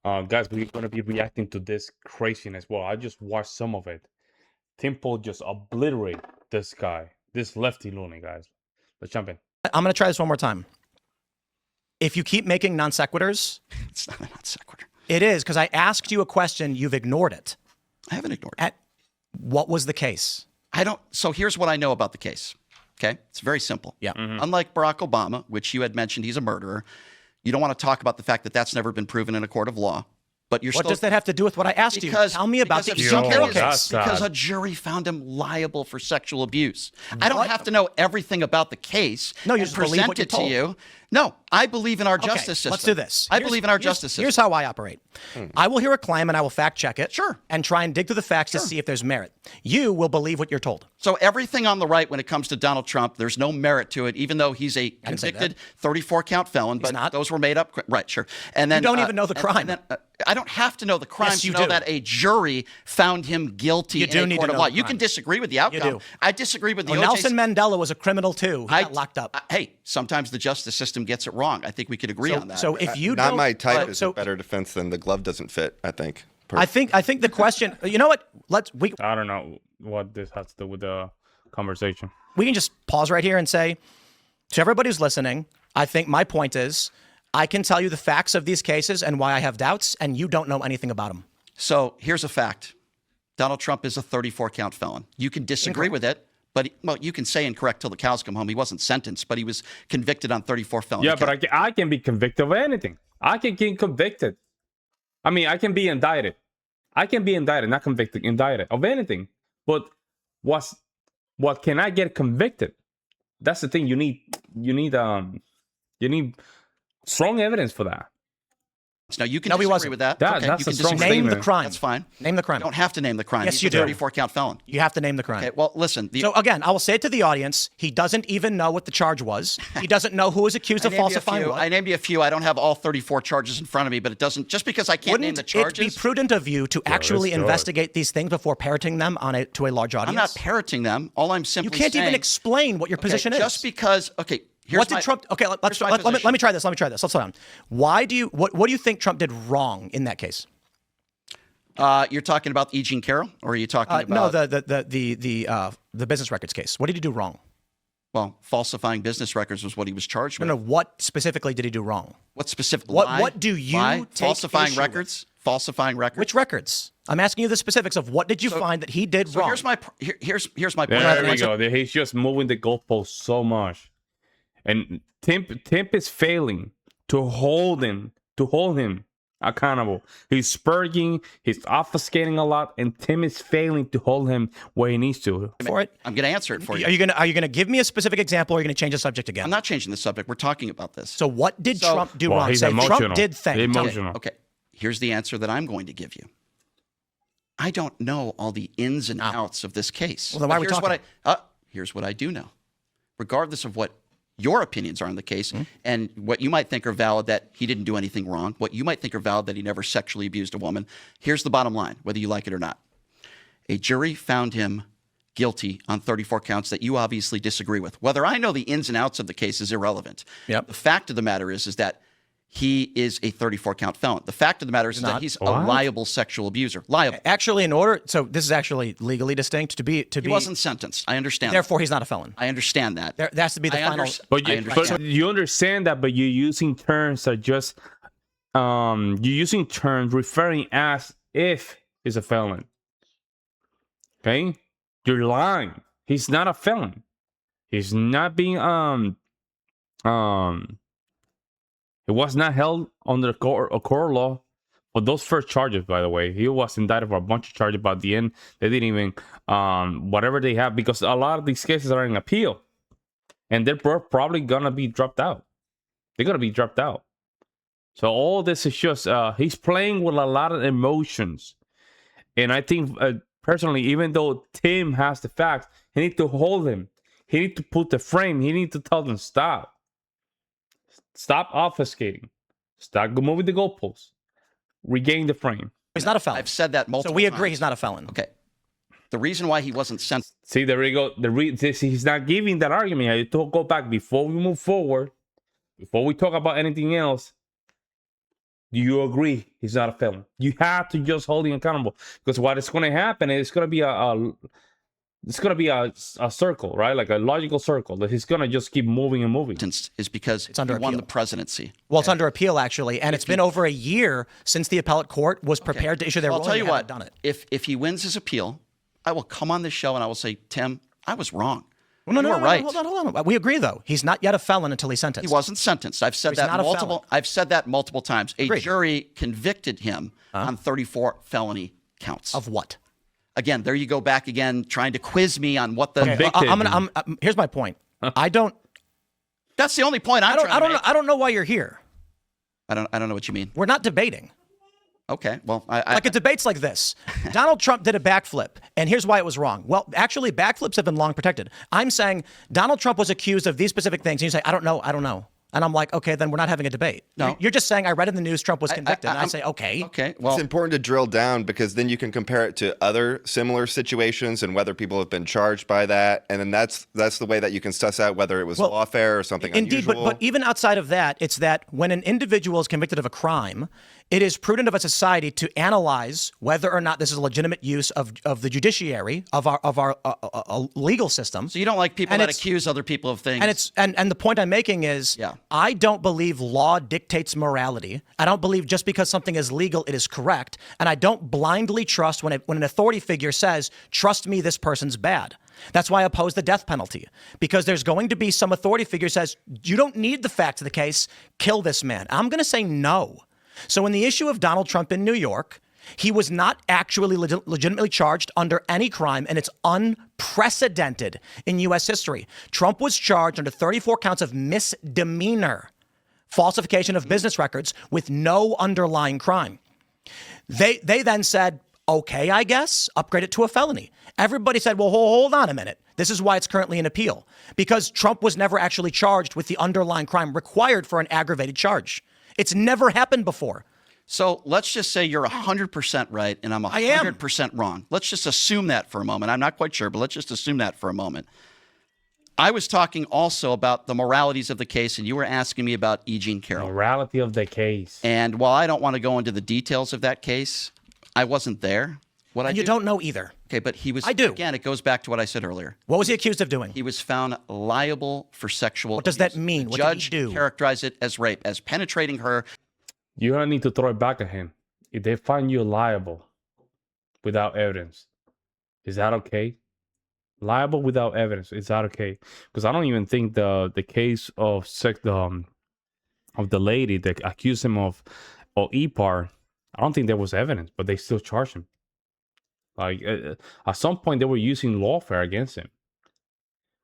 Guys, we're gonna be reacting to this craziness. Well, I just watched some of it. Tim Pool just obliterate this guy, this lefty loony, guys. Let's jump in. I'm going to try this one more time. If you keep making non sequiturs, It's not a non sequitur. it is because I asked you a question, you've ignored it. I haven't ignored it. What was the case? I don't. So here's what I know about the case. Okay, it's very simple. Yeah. Unlike Barack Obama, which you had mentioned, he's a murderer. You don't want to talk about the fact that that's never been proven in a court of law. But you're What still, does that have to do with what I asked you? Tell me about the because Shapiro of- case. Because a jury found him liable for sexual abuse. I don't have to know everything about the case. No, you and just believe what present you're it to told. you. No, I believe in our Okay, justice system. let's do this. I believe in our justice system. Here's how I operate. I will hear a claim and I will fact check it. Sure. And try and dig through the facts to see if there's merit. You will believe what you're told. So everything on the right when it comes to Donald Trump, there's no merit to it, even though he's a didn't say convicted 34-count felon. But not. those were made up. Right, sure. And then You don't even know the crime. and then, I don't have to know the crime Yes, you to know do. that a jury found him guilty You do in need a court to of know law. the You crime. can disagree with the outcome. do. I disagree with the Well, OJ. Nelson Mandela was a criminal too. He got locked up. Hey, sometimes the justice system gets it wrong. I think we could agree on that. So if you Not don't, my type is so a better defense than the glove doesn't fit, I think. I think the question. You know what? I don't know what this has to do with the conversation. We can just pause right here and say to everybody who's listening, I think my point is I can tell you the facts of these cases and why I have doubts, and you don't know anything about them. So here's a fact. Donald Trump is a 34-count felon. You can disagree with it, but you can say incorrect till the cows come home. He wasn't sentenced, but he was convicted on 34 felony Yeah, counts. but I can be convicted of anything. I can get convicted. I mean, I can be indicted. I can be indicted, not convicted, indicted of anything. But what can I get convicted? That's the thing. You need strong evidence for that. Now, you can No, he disagree wasn't. with that. That- Okay, that's you can a strong disagree. Name the statement. crime. That's fine. Name the crime. You don't have to name the crime. Yes, He's you a do. 34-count felon. You have to name the crime. Okay, well, listen. So again, I will say it to the audience, he doesn't even know what the charge was. He doesn't know who was accused of falsifying what. I named you a few. I don't have all 34 charges in front of me, but it doesn't, just because I can't name Wouldn't the charges. it be prudent of you to actually let's do it. investigate these things before parroting them to a large audience? I'm not parroting them. All I'm simply You can't saying, even explain what your position is. Just because, okay, here's What did my, Trump? Okay, let here's my me position. try this. Let's slow down. Why do you? What do you think Trump did wrong in that case? You're talking about E. Jean Carroll, or are you talking about No, the business records case. What did he do wrong? well, falsifying business records was what he was charged with. No, what specifically did he do wrong? What specific? What- lie? what do you Lie? take falsifying issue records? Falsifying records. Which records? I'm asking you the specifics of what did you find that he did So wrong? here's my here's my point. There we go. He's just moving the goalpost so much, and Timp is failing to hold him accountable. He's spurging, he's obfuscating a lot, and Tim is failing to hold him where he needs to. for it. I'm going to answer it for you. Are you gonna give me a specific example, or are you gonna change the subject again? I'm not changing the subject. We're talking about this. So what did Trump do Well, wrong? he's Say emotional. Trump did things. He's Tell me. emotional. Okay. Here's the answer that I'm going to give you. I don't know all the ins and outs of this case. Well, then why are we But talking? here's what I do know. Regardless of what your opinions are on the case and what you might think are valid that he didn't do anything wrong, what you might think are valid that he never sexually abused a woman, here's the bottom line, whether you like it or not. A jury found him guilty on 34 counts that you obviously disagree with. Whether I know the ins and outs of the case is irrelevant. Yep. The fact of the matter is that he is a 34-count felon. The fact of the matter is that he's a liable sexual abuser. Liable. Actually, so this is actually legally distinct to be. He wasn't sentenced. I understand. Therefore, he's not a felon. I understand that. There has to be the final. But I you, understand. you understand that, but you're using terms that just you're using terms referring as if he's a felon. Okay, you're lying. He's not a felon. He's not being He was not held under a court law for those first charges. By the way, he was indicted for a bunch of charges. But at the end, they didn't even whatever they have, because a lot of these cases are in appeal, and they're probably gonna be dropped out. They're gonna be dropped out. So all this is just he's playing with a lot of emotions, and I think personally, even though Tim has the facts, he needs to hold him. He needs to put the frame. He needs to tell them stop. Stop obfuscating. Stop moving the goalposts. Regain the frame. He's not a felon. I've said that multiple So we times. agree he's not a felon. Okay. The reason why he wasn't sentenced. See, there we go. He's not giving that argument. I have to go back before we move forward. Before we talk about anything else, Do you agree he's not a felon? You have to just hold him accountable, because what is going to happen is it's going to be a circle, right? Like a logical circle that he's going to just keep moving and moving. Is because under he won appeal. the presidency. Well, it's under appeal, actually, and it's been over a year since the appellate court was prepared to issue their Well, I'll ruling. tell you They what, haven't done it. if he wins his appeal, I will come on this show and I will say, Tim, I was wrong. Well, no, you were right. Hold on. We agree, though. He's not yet a felon until he's sentenced. He wasn't sentenced. I've said He's that not a multiple. felon. I've said that multiple times. A Agreed. jury convicted him on 34 felony counts. Of what? Again, there you go back again, trying to quiz me on what the. Convicted. Here's my point. I don't. That's the only point I'm trying to make. I don't know why you're here. I don't know what you mean. We're not debating. Okay, well, Like a debate's like this. Donald Trump did a backflip, and here's why it was wrong. Well, actually, backflips have been long protected. I'm saying Donald Trump was accused of these specific things, and you say, I don't know. And I'm like, okay, then we're not having a debate. No. You're just saying I read in the news Trump was convicted, and I say, okay. Okay, well, It's important to drill down because then you can compare it to other similar situations and whether people have been charged by that, and then that's the way that you can suss out whether it was lawfare or something Indeed, unusual. but even outside of that, it's that when an individual is convicted of a crime, it is prudent of a society to analyze whether or not this is a legitimate use of the judiciary of our legal system. so you don't like people and that it's- accuse other people of things. And the point I'm making is, Yeah. I don't believe law dictates morality. I don't believe just because something is legal, it is correct. And I don't blindly trust when an authority figure says, trust me, this person's bad. That's why I oppose the death penalty, because there's going to be some authority figure says, you don't need the facts of the case, kill this man. I'm going to say no. So in the issue of Donald Trump in New York, he was not actually legitimately charged under any crime, and it's unprecedented in U.S. history. Trump was charged under 34 counts of misdemeanor, falsification of business records with no underlying crime. They then said, okay, I guess, upgrade it to a felony. Everybody said, well, hold on a minute. This is why it's currently in appeal, because Trump was never actually charged with the underlying crime required for an aggravated charge. It's never happened before. So let's just say you're 100% right and I'm 100% wrong. Let's just assume that for a moment. I'm not quite sure, but let's just assume that for a moment. I was talking also about the moralities of the case, and you were asking me about E. Jean Carroll. Morality of the case. And while I don't want to go into the details of that case, I wasn't there. And you don't know either. Okay, but he was. I do. Again, it goes back to what I said earlier. What was he accused of doing? He was found liable for sexual. What does that mean? The What did he judge do? characterized it as rape, as penetrating her. You're going to need to throw it back at him. If they find you liable without evidence, is that okay? Liable without evidence, is that okay? Because I don't even think the case of of the lady that accused him of EPAR, I don't think there was evidence, but they still charged him. Like at some point, they were using lawfare against him.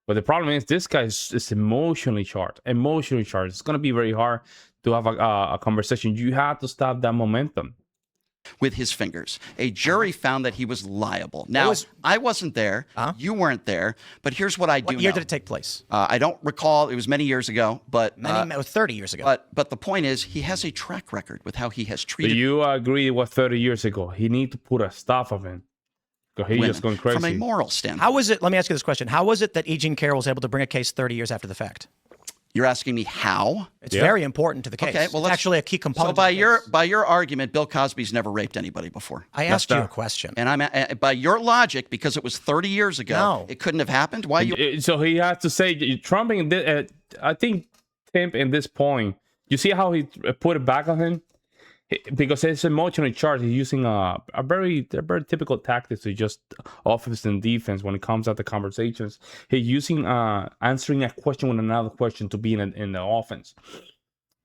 But the problem is, this guy is emotionally charged. Emotionally charged. It's going to be very hard to have a conversation. You have to stop that momentum. With his fingers. A jury found that he was liable. Now, I wasn't there. You weren't there. But here's what I do know. What year did it take place? I don't recall. It was many years ago. But It was 30 years ago. But the point is, he has a track record with how he has Do treated you agree it was 30 years ago? He need to put a stop of him. Because he's women just going crazy. from a moral standpoint. How was it? Let me ask you this question. How was it that E. Jean Carroll was able to bring a case 30 years after the fact? You're asking me how? It's very important to the case. Okay, well, it's actually a key component. So of the case. by your argument, Bill Cosby's never raped anybody before. I asked you a question. And by your logic, because it was 30 years ago, No. it couldn't have happened. Why you? So he has to say, Trump, I think, Tim, in this point, you see how he put it back on him? Because it's emotionally charged, he's using a very typical tactics to just offense and defense when it comes out the conversations. He's using answering a question with another question to be in the offense.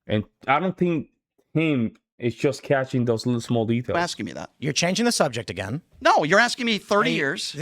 And I don't think him is just catching those little small details. You're asking me that. You're changing the subject again. No, you're asking me 30 years.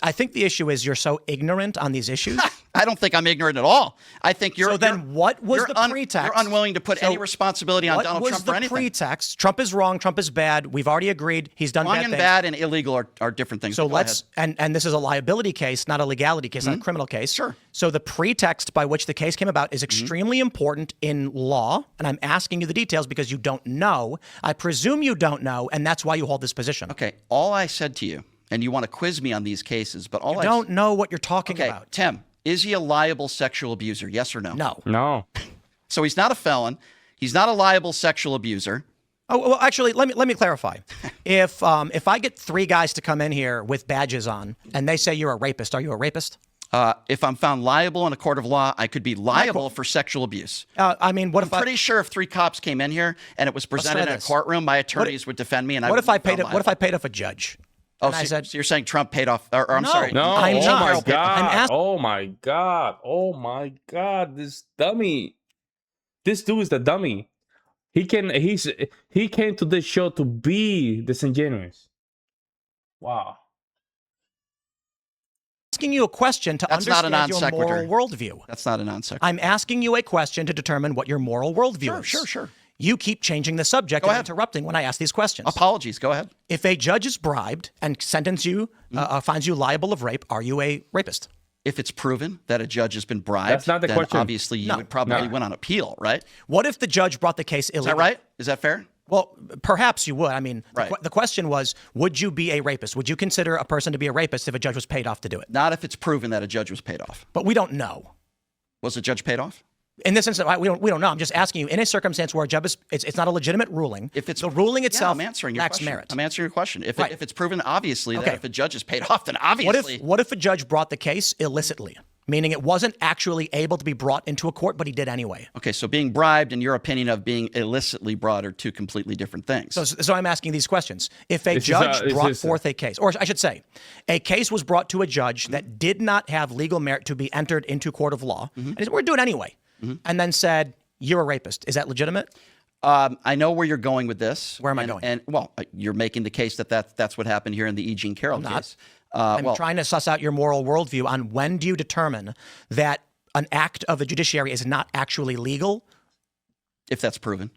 I think the issue is you're so ignorant on these issues. I don't think I'm ignorant at all. I think you're. So then what was the pretext? You're unwilling to put any responsibility on Donald Trump for anything. What was the pretext? Trump is wrong. Trump is bad. We've already agreed. He's done Wrong bad and things. bad and illegal are different things. So Go let's ahead. and this is a liability case, not a legality case, not a criminal case. Sure. So the pretext by which the case came about is extremely important in law, and I'm asking you the details because you don't know. I presume you don't know, and that's why you hold this position. Okay, all I said to you, and you want to quiz me on these cases, but all I don't know what you're talking Okay, about. Tim, is he a liable sexual abuser? Yes or no? No. No. So he's not a felon. He's not a liable sexual abuser. Oh, well, actually, let me clarify. If I get 3 guys to come in here with badges on and they say you're a rapist, are you a rapist? If I'm found liable in a court of law, I could be liable for sexual abuse. I mean, what I'm pretty sure if 3 cops came in here and it was presented in a courtroom, my attorneys would defend me. And what if I paid off a judge? Oh, so you're saying Trump paid off? Or I'm sorry. No. I'm oh not. my god. I'm Oh my god. Oh my god. This dummy. This dude is the dummy. He came to this show to be disingenuous. Wow. Asking you a question to understand your moral worldview. That's not a non sequitur. I'm asking you a question to determine what your moral worldview is. Sure. You keep changing the subject and interrupting when I ask these questions. Apologies. Go ahead. If a judge is bribed and finds you liable of rape, are you a rapist? If it's proven that a judge has been bribed, that's not the then question. Obviously you would probably win on appeal, right? What if the judge brought the case illegally? Is that right? Is that fair? Well, perhaps you would. I mean, right. The question was, would you be a rapist? Would you consider a person to be a rapist if a judge was paid off to do it? Not if it's proven that a judge was paid off. But we don't know. Was the judge paid off? In this instance, we don't know. I'm just asking you, in a circumstance where a judge it's not a legitimate ruling, if it's the ruling itself I'm answering your lacks question. merit. I'm answering your question. If it's proven, obviously, that if a judge is paid off, then obviously. What if a judge brought the case illicitly? Meaning it wasn't actually able to be brought into a court, but he did anyway. Okay, so being bribed and your opinion of being illicitly brought are 2 completely different things. So I'm asking these questions. If a judge brought forth a case, or I should say, a case was brought to a judge that did not have legal merit to be entered into court of law, and he said, we're doing it anyway, and then said, you're a rapist. Is that legitimate? I know where you're going with this. Where am I going? And well, you're making the case that's what happened here in the E. Jean Carroll case. I'm trying to suss out your moral worldview on when do you determine that an act of the judiciary is not actually legal? If that's proven.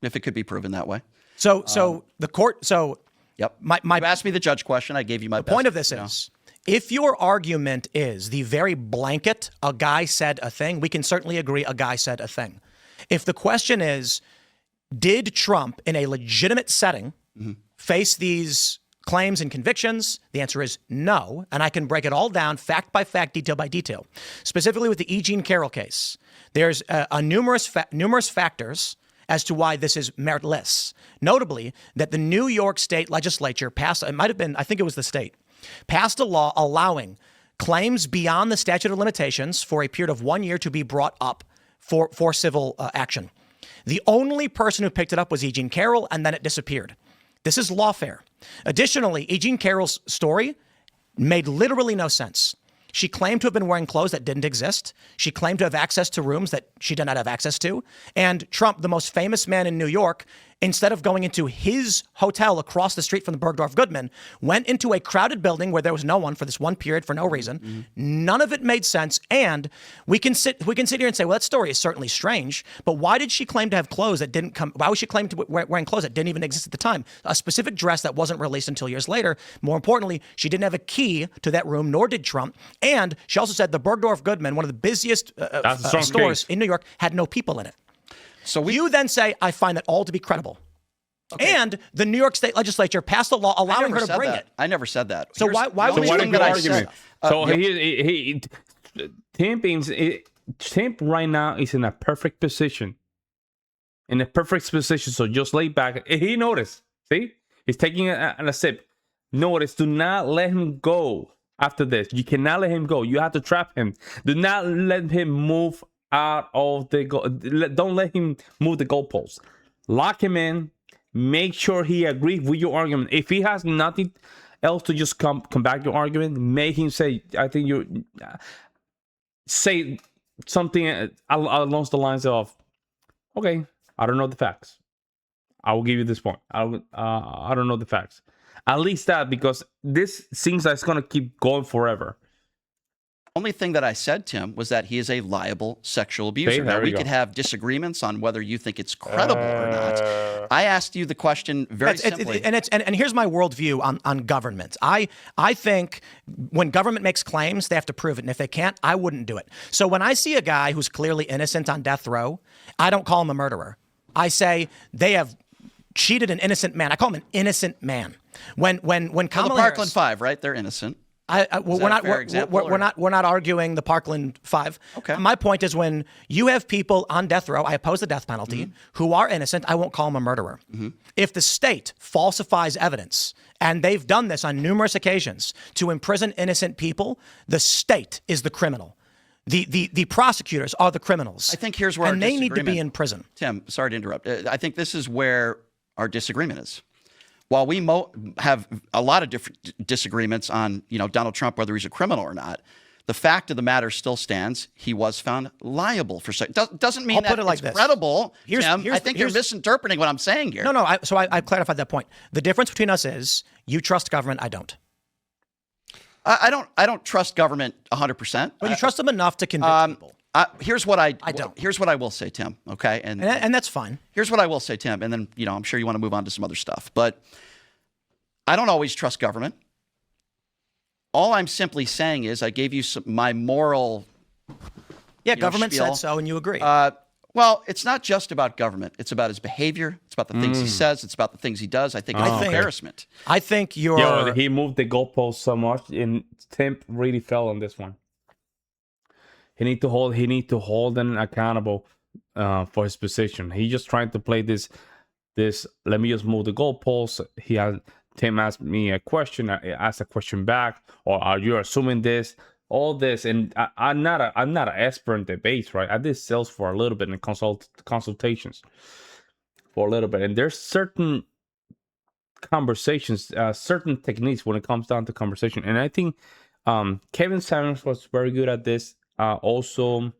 If it could be proven that way. So the court, Yep. You asked me the judge question. I gave you my best. The point of this is, if your argument is the very blanket, a guy said a thing, we can certainly agree a guy said a thing. If the question is, did Trump in a legitimate setting face these claims and convictions? The answer is no. And I can break it all down fact by fact, detail by detail. Specifically with the E. Jean Carroll case, there's numerous factors as to why this is meritless. Notably, that the New York State legislature passed, it might have been, I think it was the state, passed a law allowing claims beyond the statute of limitations for a period of 1 year to be brought up for civil action. The only person who picked it up was E. Jean Carroll, and then it disappeared. This is lawfare. Additionally, E. Jean Carroll's story made literally no sense. She claimed to have been wearing clothes that didn't exist. She claimed to have access to rooms that she did not have access to. And Trump, the most famous man in New York, instead of going into his hotel across the street from the Bergdorf Goodman, went into a crowded building where there was no one for this one period for no reason. None of it made sense. And we can sit here and say, well, that story is certainly strange, but why did she claim to have clothes that didn't come? Why was she claiming to wearing clothes that didn't even exist at the time? A specific dress that wasn't released until years later. More importantly, she didn't have a key to that room, nor did Trump. And she also said the Bergdorf Goodman, one of the busiest stores in New York, had no people in it. So you then say, I find that all to be credible. Okay. And the New York State legislature passed a law allowing her to bring it. I never said that. So why would what is you your argument? Tim right now is in a perfect position. In a perfect position. So just lay back. He noticed. See? He's taking a sip. Notice, do not let him go after this. You cannot let him go. You have to trap him. Do not let him move out of the goal. Don't let him move the goalposts. Lock him in. Make sure he agrees with your argument. If he has nothing else to just come back to your argument, make him say, I think you say something along the lines of, okay, I don't know the facts. I will give you this point. I don't know the facts. At least that, because this seems like it's going to keep going forever. Only thing that I said, Tim, was that he is a liable sexual abuser. Now, we could have disagreements on whether you think it's credible or not. I asked you the question very simply. And here's my worldview on government. I think when government makes claims, they have to prove it. And if they can't, I wouldn't do it. So when I see a guy who's clearly innocent on death row, I don't call him a murderer. I say they have cheated an innocent man. I call him an innocent man. When Kamala the Parkland Five, right? They're innocent. We're not arguing the Parkland 5. Okay. My point is when you have people on death row, I oppose the death penalty, who are innocent, I won't call them a murderer. If the state falsifies evidence, and they've done this on numerous occasions to imprison innocent people, the state is the criminal. The prosecutors are the criminals. I think here's where and our they need to be disagreement- in prison. Tim, sorry to interrupt. I think this is where our disagreement is. While we have a lot of different disagreements on, Donald Trump, whether he's a criminal or not, the fact of the matter still stands. He was found liable for sex. Doesn't mean I'll that put it like it's this. credible. Here's- Tim. here's I the- think you're misinterpreting what I'm saying here. No. I've clarified that point. The difference between us is you trust government, I don't. I don't trust government 100%. But you trust them enough to convict people. Here's what I don't. Here's what I will say, Tim. Okay, And that's fine. here's what I will say, Tim. And then I'm sure you want to move on to some other stuff, but I don't always trust government. All I'm simply saying is I gave you my moral. Yeah, government spiel. said so, and you agree. Well, it's not just about government. It's about his behavior. It's about the things he says. It's about the things he does. I think it's embarrassment. I think you're. Yo, he moved the goalpost so much, and Tim really fell on this one. He need to hold them accountable for his position. He just trying to play this. Let me just move the goalpost. Tim asked me a question. I asked a question back, or are you assuming this? All this, and I'm not an expert in debates, right? I did sales for a little bit and consultations for a little bit, and there's certain conversations, certain techniques when it comes down to conversation, and I think Kevin Samuels was very good at this. Also,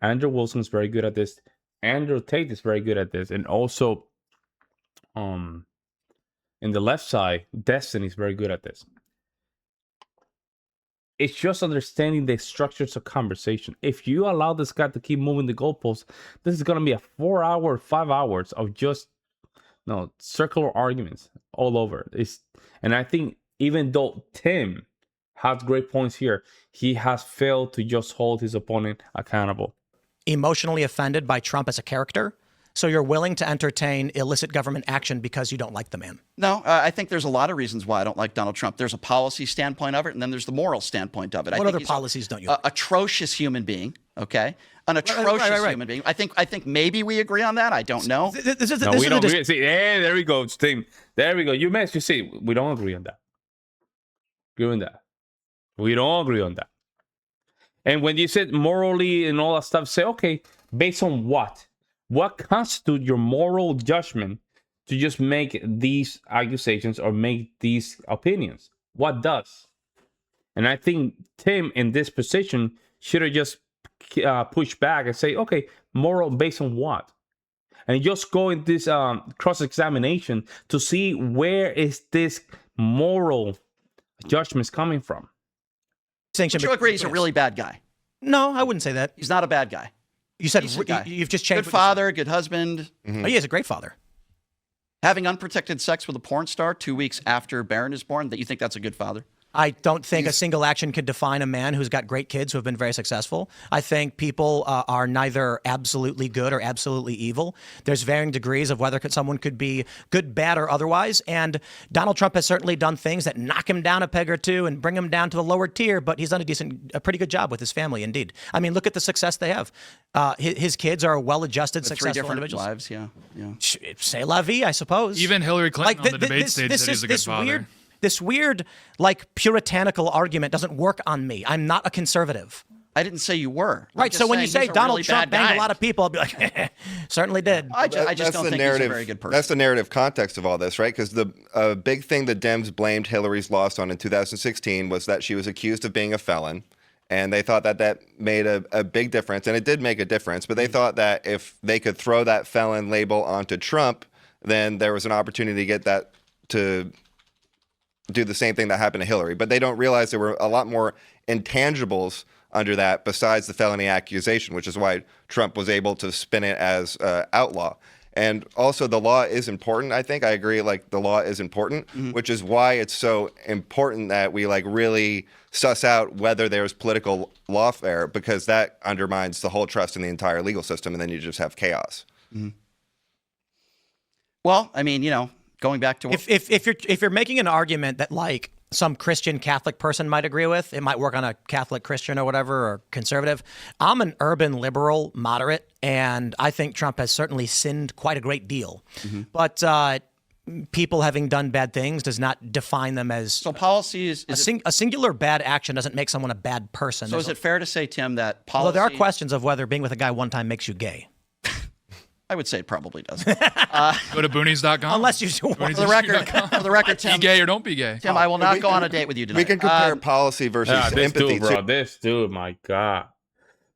Andrew Wilson is very good at this. Andrew Tate is very good at this, and also, in the left side, Destiny is very good at this. It's just understanding the structures of conversation. If you allow this guy to keep moving the goalposts, this is going to be a 5 hours of just circular arguments all over. And I think even though Tim has great points here, he has failed to just hold his opponent accountable. Emotionally offended by Trump as a character, so you're willing to entertain illicit government action because you don't like the man. No, I think there's a lot of reasons why I don't like Donald Trump. There's a policy standpoint of it, and then there's the moral standpoint of it. What other policies don't you like? Atrocious human being, okay? An atrocious human being. I think maybe we agree on that. I don't know. We don't agree. See, there we go, Tim. There we go. You see, we don't agree on that. We don't agree on that. And when you said morally and all that stuff, say, okay, based on what? What constitutes your moral judgment to just make these accusations or make these opinions? What does? And I think Tim in this position should have just pushed back and say, okay, moral based on what? And just go in this cross-examination to see where is this moral judgments coming from. Would you agree he's a really bad guy? No, I wouldn't say that. He's not a bad guy. You said Decent guy. you've just changed. Good father, good husband. Oh, he is a great father. Having unprotected sex with a porn star 2 weeks after Barron is born, that you think that's a good father? I don't think a single action could define a man who's got great kids who have been very successful. I think people are neither absolutely good or absolutely evil. There's varying degrees of whether someone could be good, bad, or otherwise. And Donald Trump has certainly done things that knock him down a peg or two and bring him down to the lower tier, but he's done a pretty good job with his family, indeed. I mean, look at the success they have. His kids are well-adjusted, successful 3 different individuals. lives, yeah. C'est la vie, I suppose. Even Hillary Clinton on the debate stage said he's a good father. This weird, puritanical argument doesn't work on me. I'm not a conservative. I didn't say you were. Right. So when you say Donald Trump banged a lot of people, I'll be like, certainly did. I just don't think he's a very good person. That's the narrative context of all this, right? Because the big thing the Dems blamed Hillary's loss on in 2016 was that she was accused of being a felon. And they thought that made a big difference. And it did make a difference. But they thought that if they could throw that felon label onto Trump, then there was an opportunity to get that to do the same thing that happened to Hillary. But they don't realize there were a lot more intangibles under that besides the felony accusation, which is why Trump was able to spin it as outlaw. And also the law is important, I think. I agree, the law is important, which is why it's so important that we really suss out whether there's political lawfare, because that undermines the whole trust in the entire legal system, and then you just have chaos. Mm-hmm. Well, I mean, going back to if you're making an argument that some Christian Catholic person might agree with. It might work on a Catholic Christian or whatever, or conservative. I'm an urban liberal moderate, and I think Trump has certainly sinned quite a great deal. But people having done bad things does not define them as... So policy is a singular bad action doesn't make someone a bad person. So is it fair to say, Tim, that policy... Although there are questions of whether being with a guy one time makes you gay. I would say it probably doesn't. Go to boonies.com. Unless you do. For the record, Tim, be gay or don't be gay. Tim, I will not go on a date with you tonight. We can compare policy versus this empathy. dude, bro. This dude, my God.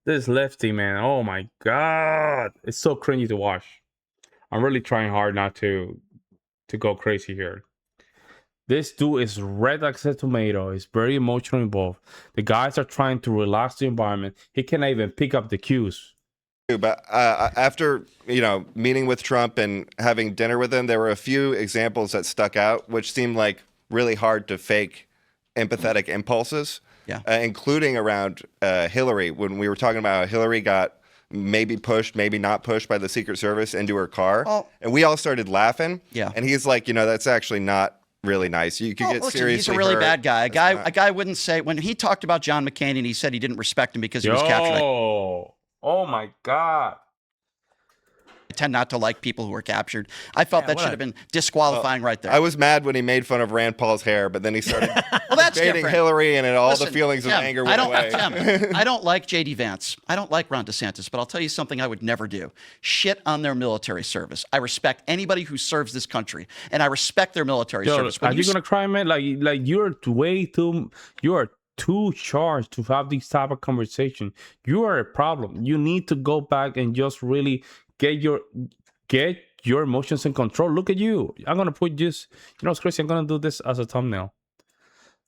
This lefty, man. Oh, my God. It's so cringy to watch. I'm really trying hard not to go crazy here. This dude is red like a tomato. He's very emotionally involved. The guys are trying to relax the environment. He cannot even pick up the cues. But after meeting with Trump and having dinner with him, there were a few examples that stuck out, which seemed like really hard to fake empathetic impulses. Yeah, including around Hillary, when we were talking about how Hillary got maybe pushed, maybe not pushed by the Secret Service into her car, and we all started laughing. Yeah, and he's like, that's actually not really nice. You could get seriously He's a really hurt. bad guy. A guy wouldn't say, when he talked about John McCain and he said he didn't respect him because he was captured. Oh my God. I tend not to like people who are captured. I felt that should have been disqualifying right there. I was mad when he made fun of Rand Paul's hair, but then he started debating Hillary, and all the feelings of anger went away. Tim, I don't like J.D. Vance. I don't like Ron DeSantis, but I'll tell you something I would never do. Shit on their military service. I respect anybody who serves this country, and I respect their military service. Are you going to cry, man? Like you're too charged to have this type of conversation. You are a problem. You need to go back and just really get your emotions in control. Look at you. I'm gonna put this. It's crazy. I'm gonna do this as a thumbnail.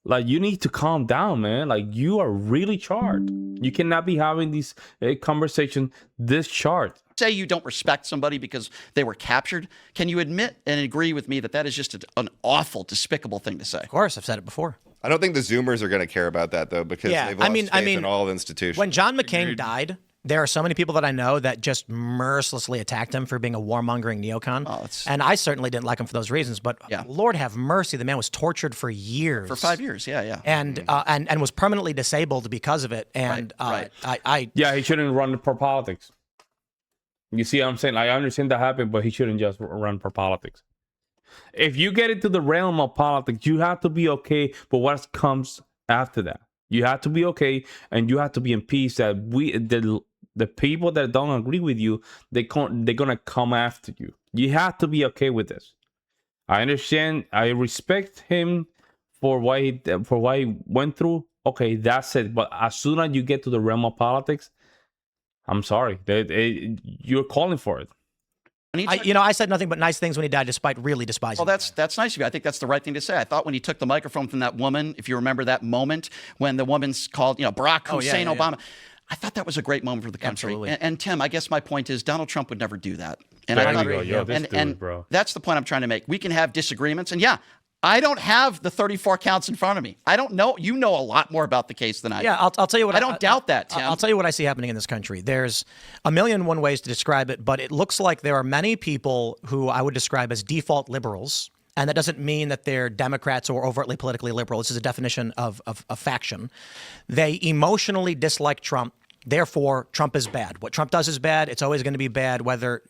Like, you need to calm down, man. Like, you are really charged. You cannot be having these conversation this charged. Say you don't respect somebody because they were captured. Can you admit and agree with me that is just an awful, despicable thing to say? Of course, I've said it before. I don't think the Zoomers are going to care about that, though, because they've lost faith in all institutions. When John McCain died, there are so many people that I know that just mercilessly attacked him for being a warmongering neocon. And I certainly didn't like him for those reasons. But Lord have mercy, the man was tortured for years. For 5 years, yeah. And was permanently disabled because of it. And he shouldn't run for politics. You see what I'm saying? I understand that happened, but he shouldn't just run for politics. If you get into the realm of politics, you have to be okay with what comes after that. You have to be okay, and you have to be in peace that the people that don't agree with you, they're gonna come after you. You have to be okay with this. I understand. I respect him for what he went through. Okay, that's it. But as soon as you get to the realm of politics, I'm sorry, you're calling for it. I said nothing but nice things when he died, despite really despising him. Well, that's nice of you. I think that's the right thing to say. I thought when he took the microphone from that woman, if you remember that moment when the woman's called, Barack Hussein Obama, I thought that was a great moment for the country. And Tim, I guess my point is Donald Trump would never do that. And that's the point I'm trying to make. We can have disagreements, and I don't have the 34 counts in front of me. I don't know. You know a lot more about the case than I do. Yeah, I'll tell you what. I don't doubt that, Tim. I'll tell you what I see happening in this country. There's a million and one ways to describe it, but it looks like there are many people who I would describe as default liberals. And that doesn't mean that they're Democrats or overtly politically liberal. This is a definition of faction. They emotionally dislike Trump. Therefore, Trump is bad. What Trump does is bad. It's always going to be bad, whether,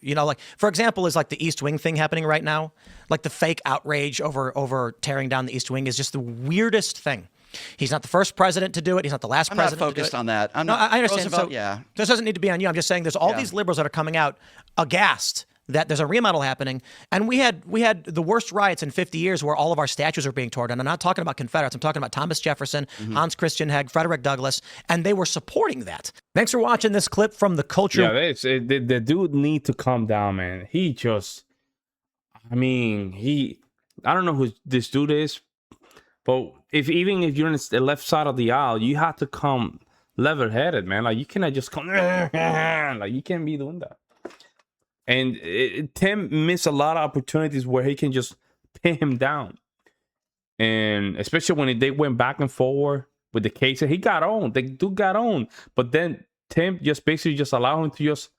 for example, is like the East Wing thing happening right now. Like the fake outrage over tearing down the East Wing is just the weirdest thing. He's not the first president to do it. He's not the last president to do it. I'm not focused on that. I understand. So this doesn't need to be on you. I'm just saying there's all these liberals that are coming out aghast that there's a remodel happening. And we had the worst riots in 50 years where all of our statues are being torn down. I'm not talking about Confederates. I'm talking about Thomas Jefferson, Hans Christian Heg, Frederick Douglass, and they were supporting that. Thanks for watching this clip from the culture. Yeah, the dude need to calm down, man. I don't know who this dude is, but even if you're on the left side of the aisle, you have to come level-headed, man. Like, you cannot just come, like, you can't be doing that. And Tim missed a lot of opportunities where he can just pin him down. And especially when they went back and forward with the case, he got on. The dude got on. But then Tim just basically just allowed him to just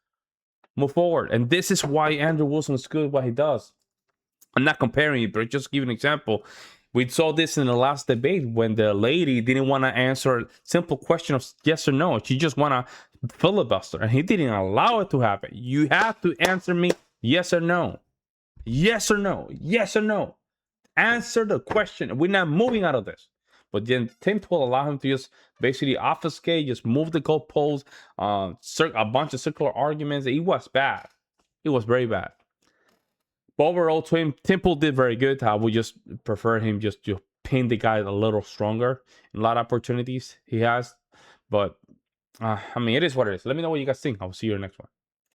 move forward. And this is why Andrew Wilson is good at what he does. I'm not comparing it, but just give an example. We saw this in the last debate when the lady didn't want to answer a simple question of yes or no. She just want to filibuster, and he didn't allow it to happen. You have to answer me yes or no. Yes or no. Yes or no. Answer the question. We're not moving out of this. But then Tim Pool allowed him to just basically obfuscate, just move the goalposts, a bunch of circular arguments. It was bad. It was very bad. But overall, Tim Pool did very good. I would just prefer him just to pin the guy a little stronger in a lot of opportunities he has. But, I mean, it is what it is. Let me know what you guys think. I'll see you in the next one.